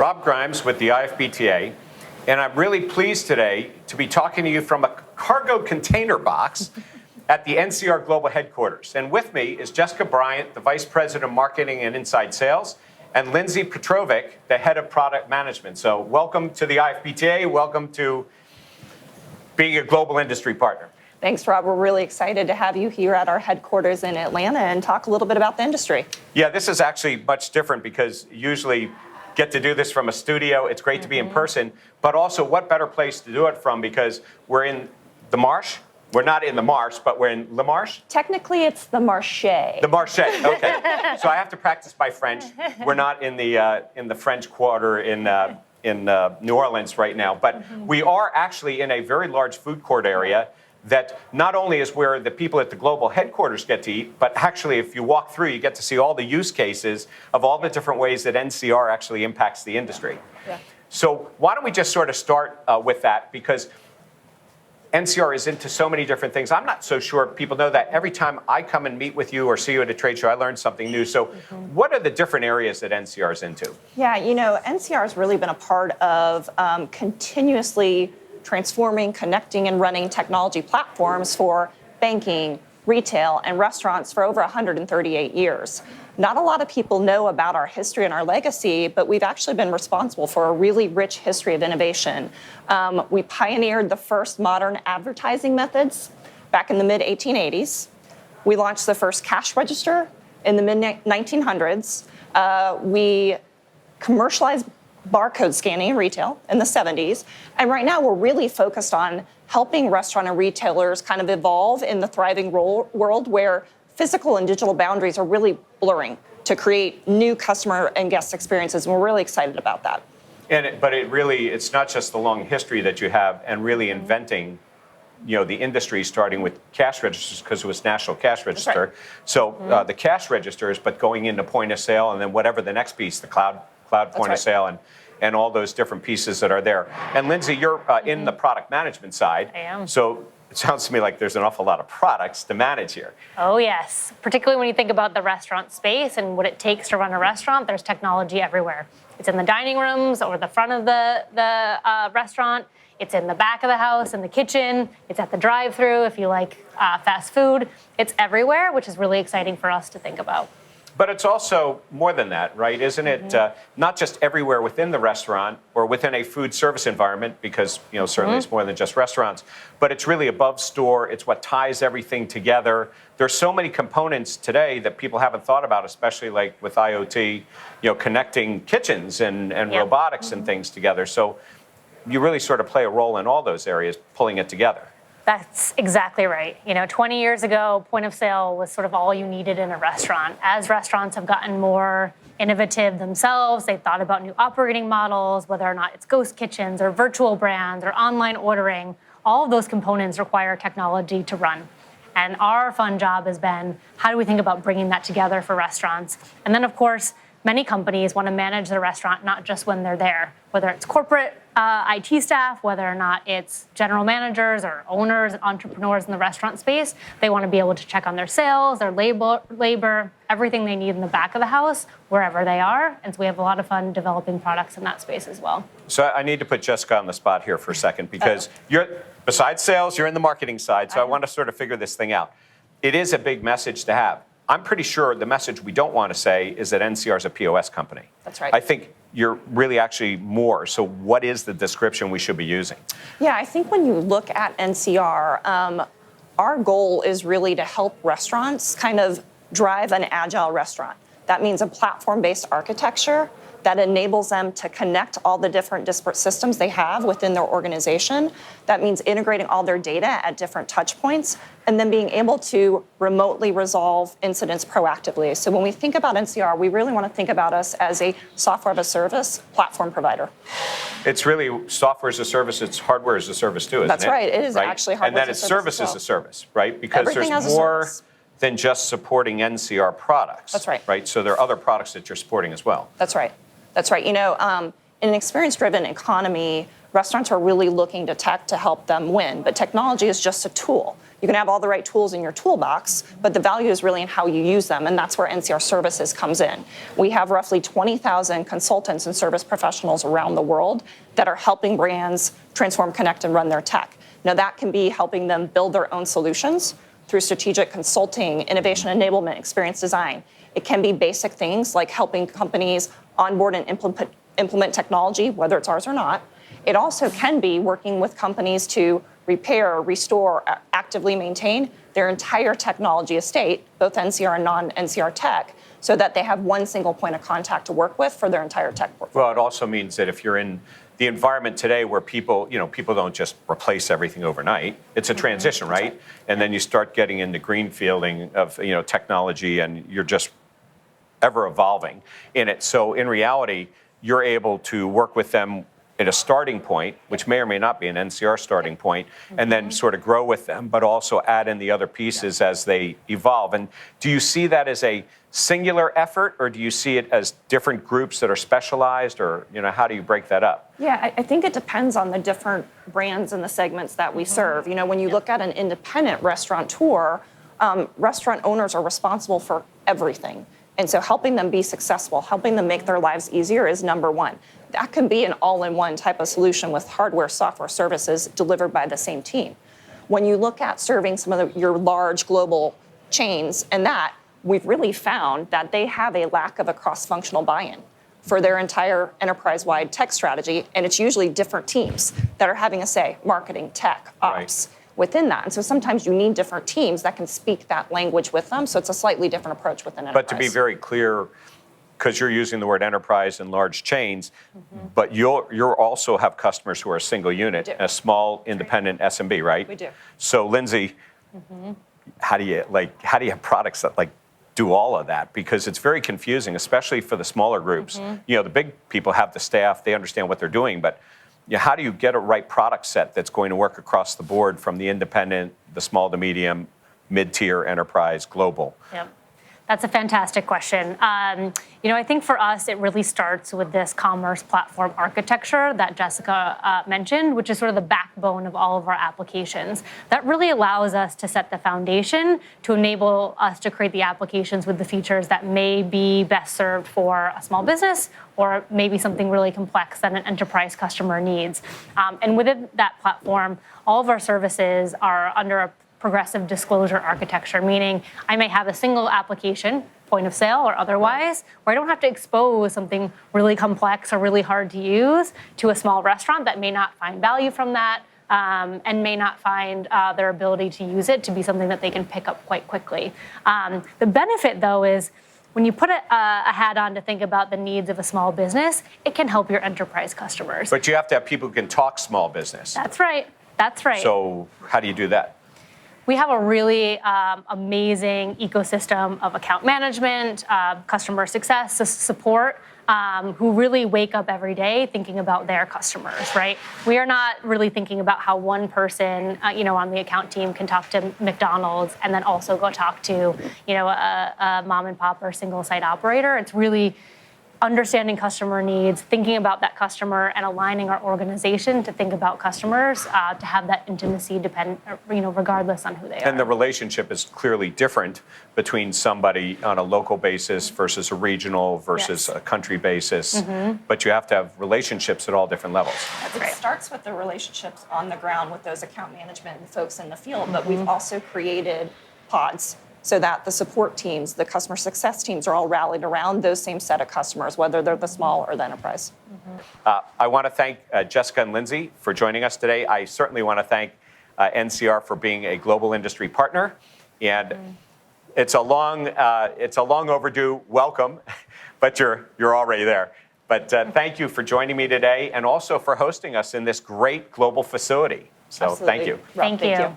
Rob Grimes with the IFBTA, and I'm really pleased today to be talking to you from a cargo container box at the NCR Global Headquarters. And with me is Jessica Bryant, the Vice President of Marketing and Inside Sales, and Lindsay Petrovic, the Head of Product Management. So welcome to the IFBTA, welcome to being a global industry partner. Thanks, Rob. We're really excited to have you here at our headquarters in Atlanta and talk a little bit about the industry. Yeah, this is actually much different because usually get to do this from a studio. It's great to be in person, but also what better place to do it from because we're in the Marsh. We're not in the Marsh, but we're in Le Marche? Technically, it's the Marche. The Marche, okay. So I have to practice my French. We're not in the French Quarter in New Orleans right now, but we are actually in a very large food court area that not only is where the people at the global headquarters get to eat, but actually if you walk through, you get to see all the use cases of all the different ways that NCR actually impacts the industry. Yeah. So why don't we just sort of start with that, because NCR is into so many different things. I'm not so sure people know that. Every time I come and meet with you or see you at a trade show, I learn something new. So what are the different areas that NCR is into? Yeah, you know, NCR has really been a part of continuously transforming, connecting, and running technology platforms for banking, retail, and restaurants for over 138 years. Not a lot of people know about our history and our legacy, but we've actually been responsible for a really rich history of innovation. We pioneered the first modern advertising methods back in the mid-1880s. We launched the first cash register in the mid-1900s. We commercialized barcode scanning in retail in the 70s. And right now we're really focused on helping restaurant and retailers kind of evolve in the thriving world where physical and digital boundaries are really blurring to create new customer and guest experiences. And we're really excited about that. But it's not just the long history that you have and really inventing, you know, the industry starting with cash registers because it was National Cash Register. Right. So the cash registers, but going into point of sale and then whatever the next piece, the cloud point of sale and all those different pieces that are there. And Lindsay, you're in the product management side. I am. So it sounds to me like there's an awful lot of products to manage here. Oh, yes. Particularly when you think about the restaurant space and what it takes to run a restaurant, there's technology everywhere. It's in the dining rooms or the front of the restaurant. It's in the back of the house, in the kitchen. It's at the drive-thru if you like fast food. It's everywhere, which is really exciting for us to think about. But it's also more than that, right? Isn't it not just everywhere within the restaurant or within a food service environment, because you know certainly it's more than just restaurants, but it's really above store. It's what ties everything together. There's so many components today that people haven't thought about, especially like with IoT, you know, connecting kitchens and robotics and things together. So you really sort of play a role in all those areas, pulling it together. That's exactly right. You know, 20 years ago, point of sale was sort of all you needed in a restaurant. As restaurants have gotten more innovative themselves, they thought about new operating models, whether or not it's ghost kitchens or virtual brands or online ordering. All of those components require technology to run. And our fun job has been, how do we think about bringing that together for restaurants? And then, of course, many companies want to manage their restaurant not just when they're there, whether it's corporate IT staff, whether or not it's general managers or owners and entrepreneurs in the restaurant space. They want to be able to check on their sales, their labor, everything they need in the back of the house, wherever they are. And so we have a lot of fun developing products in that space as well. So I need to put Jessica on the spot here for a second because besides sales, you're in the marketing side. So I want to sort of figure this thing out. It is a big message to have. I'm pretty sure the message we don't want to say is that NCR is a POS company. That's right. I think you're really actually more. So what is the description we should be using? Yeah, I think when you look at NCR, our goal is really to help restaurants kind of drive an agile restaurant. That means a platform-based architecture that enables them to connect all the different disparate systems they have within their organization. That means integrating all their data at different touch points and then being able to remotely resolve incidents proactively. So when we think about NCR, we really want to think about us as a software as a service platform provider. It's really software as a service, it's hardware as a service too, isn't it? That's right, it is actually hardware as a service. And then it's service as a service, right? Because everything there's more than just supporting NCR products. That's right. Right, so there are other products that you're supporting as well. That's right. That's right. You know, in an experience-driven economy, restaurants are really looking to tech to help them win. But technology is just a tool. You can have all the right tools in your toolbox, but the value is really in how you use them, and that's where NCR Services comes in. We have roughly 20,000 consultants and service professionals around the world that are helping brands transform, connect, and run their tech. Now, that can be helping them build their own solutions through strategic consulting, innovation enablement, experience design. It can be basic things like helping companies onboard and implement technology, whether it's ours or not. It also can be working with companies to repair, restore, actively maintain their entire technology estate, both NCR and non-NCR tech, so that they have one single point of contact to work with for their entire tech portfolio. Well, it also means that if you're in the environment today where people don't just replace everything overnight, it's a transition, right? And then you start getting into greenfielding of technology, and you're just ever evolving in it. So in reality, you're able to work with them at a starting point, which may or may not be an NCR starting point, and then sort of grow with them, but also add in the other pieces as they evolve. And do you see that as a singular effort, or do you see it as different groups that are specialized, or how do you break that up? Yeah, I think it depends on the different brands and the segments that we serve. When you look at an independent restaurateur, restaurant owners are responsible for everything. And so helping them be successful, helping them make their lives easier is number one. That can be an all-in-one type of solution with hardware, software, services delivered by the same team. When you look at serving some of your large global chains, and that we've really found that they have a lack of a cross-functional buy-in for their entire enterprise-wide tech strategy, and it's usually different teams that are having a say, marketing, tech, ops. Right. Within that. And so sometimes you need different teams that can speak that language with them. So it's a slightly different approach within enterprise. But to be very clear, because you're using the word enterprise and large chains, but you'll also have customers who are a single unit, a small independent SMB, right? We do. So Lindsay, how do you have products that do all of that? Because it's very confusing, especially for the smaller groups. The big people have the staff, they understand what they're doing, but how do you get a right product set that's going to work across the board from the independent, the small to medium, mid-tier, enterprise, global? Yep. That's a fantastic question. I think for us, it really starts with this commerce platform architecture that Jessica mentioned, which is sort of the backbone of all of our applications. That really allows us to set the foundation to enable us to create the applications with the features that may be best served for a small business or maybe something really complex that an enterprise customer needs. And within that platform, all of our services are under a progressive disclosure architecture, meaning I may have a single application, point of sale or otherwise, where I don't have to expose something really complex or really hard to use to a small restaurant that may not find value from that and may not find their ability to use it to be something that they can pick up quite quickly. The benefit, though, is when you put a hat on to think about the needs of a small business, it can help your enterprise customers. But you have to have people who can talk small business. That's right. That's right. So how do you do that? We have a really amazing ecosystem of account management, customer success, support, who really wake up every day thinking about their customers, right? We are not really thinking about how one person, on the account team can talk to McDonald's and then also go talk to, a mom and pop or single site operator. It's really understanding customer needs, thinking about that customer, and aligning our organization to think about customers to have that intimacy regardless on who they are. And the relationship is clearly different between somebody on a local basis versus a regional versus a country basis. But you have to have relationships at all different levels. That's right. It starts with the relationships on the ground with those account management and folks in the field, but we've also created pods so that the support teams, the customer success teams are all rallied around those same set of customers, whether they're the small or the enterprise. I want to thank Jessica and Lindsay for joining us today. I certainly want to thank NCR for being a global industry partner. And it's a long overdue welcome, but you're already there. But thank you for joining me today and also for hosting us in this great global facility. So Absolutely. thank you. Thank you.